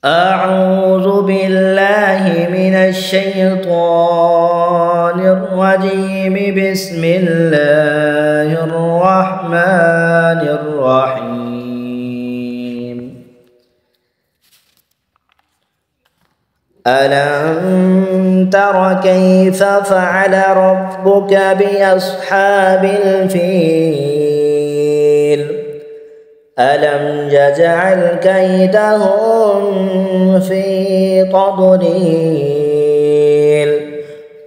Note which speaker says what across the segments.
Speaker 1: أعوذ بالله من الشيطان الرجيم. بسم الله الرحمن الرحيم. ألم تر كيف فعل ربك بأصحاب الفيل؟ ألم يجعل كيدهم في تضليل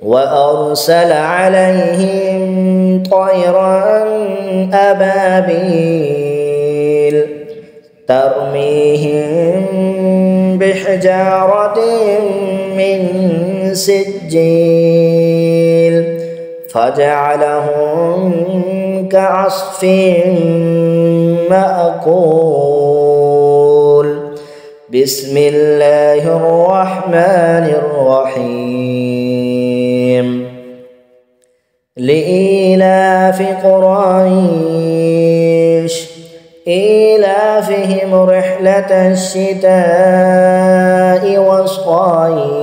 Speaker 1: وأرسل عليهم طيرا أبابيل ترميهم بحجارة من سجيل فجعلهم كعصف مأكول. بسم الله الرحمن الرحيم. لإيلاف قريش إيلافهم رحلة الشتاء والصيف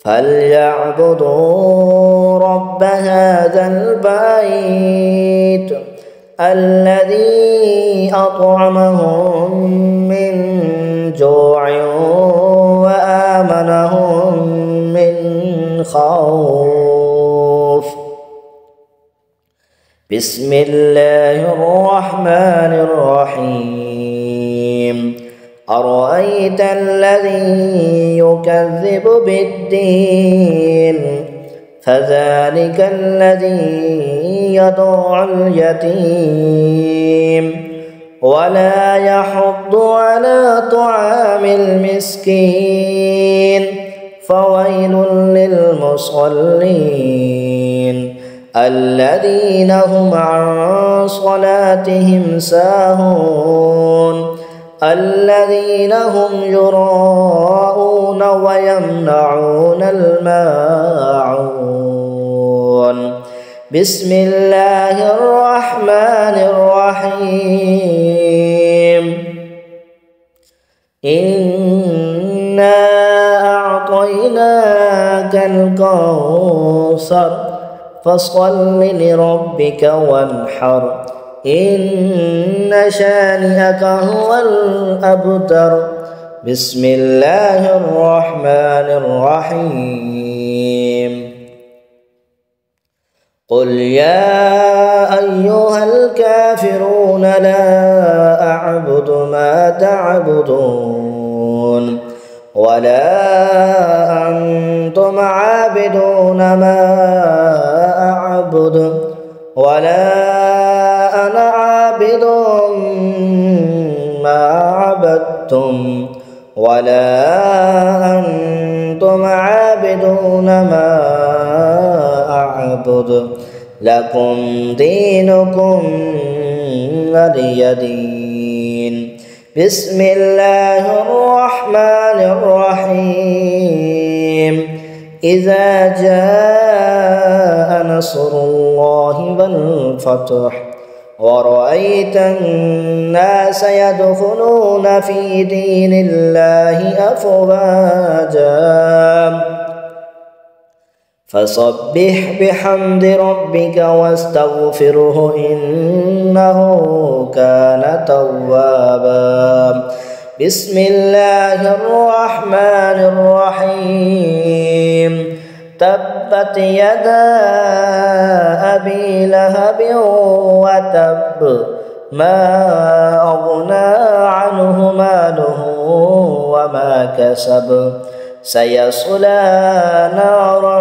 Speaker 1: فليعبدوا رب هذا البيت الذي أطعمهم من جوع وآمنهم من خوف. بسم الله الرحمن الرحيم. أرأيت الذي يكذب بالدين فذلك الذي يدعو اليتيم ولا يحض على طعام المسكين فويل للمصلين الذين هم عن صلاتهم ساهون الذين هم يراءون ويمنعون الماعون. بسم الله الرحمن الرحيم. إنا أعطيناك الكوثر فصل لربك وانحر إن شانئك هو الأبتر. بسم الله الرحمن الرحيم. قل يا أيها الكافرون لا أعبد ما تعبدون ولا أنتم عابدون ما أعبد ولا أنا عابد ما عبدتم ولا أنتم عابدون ما أعبد لكم دينكم ولي دين. بسم الله الرحمن الرحيم. إذا جاء نصر الله والفتح ورأيت الناس يدخلون في دين الله أفواجا فسبح بحمد ربك واستغفره إنه كان توابا. بسم الله الرحمن الرحيم. تبت يدا أبي لهب وتب ما أغنى عنه ماله وما كسب سيصلى نارا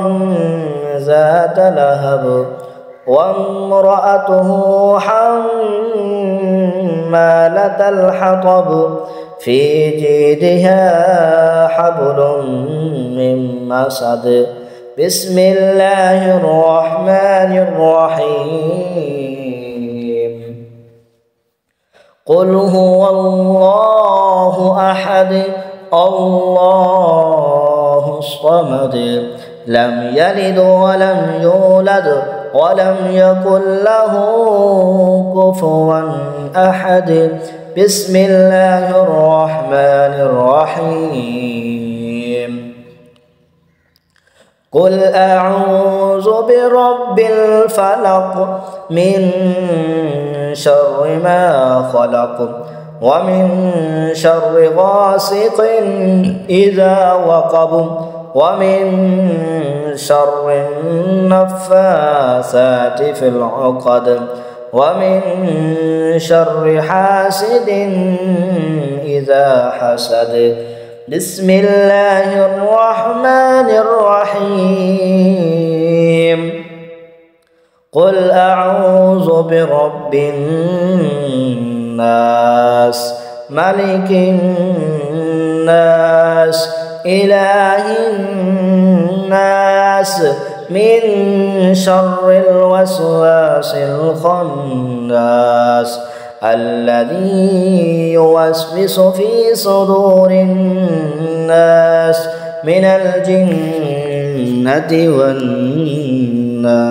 Speaker 1: ذات لهب وامرأته حمالة الحطب في جيدها حبل من مسد. بسم الله الرحمن الرحيم. قل هو الله أحد الله الصمد لم يلد ولم يولد ولم يكن له كفوا أحد. بسم الله الرحمن الرحمن الرحيم قل أعوذ برب الفلق من شر ما خلق ومن شر غاسق إذا وقب ومن شر النفاثات في العقد ومن شر حاسد إذا حسد بسم الله الرحمن الرحيم قل أعوذ برب الناس ملك الناس إله الناس من شر الوسواس الخناس الذي يوسوس في صدور الناس من الجنة والناس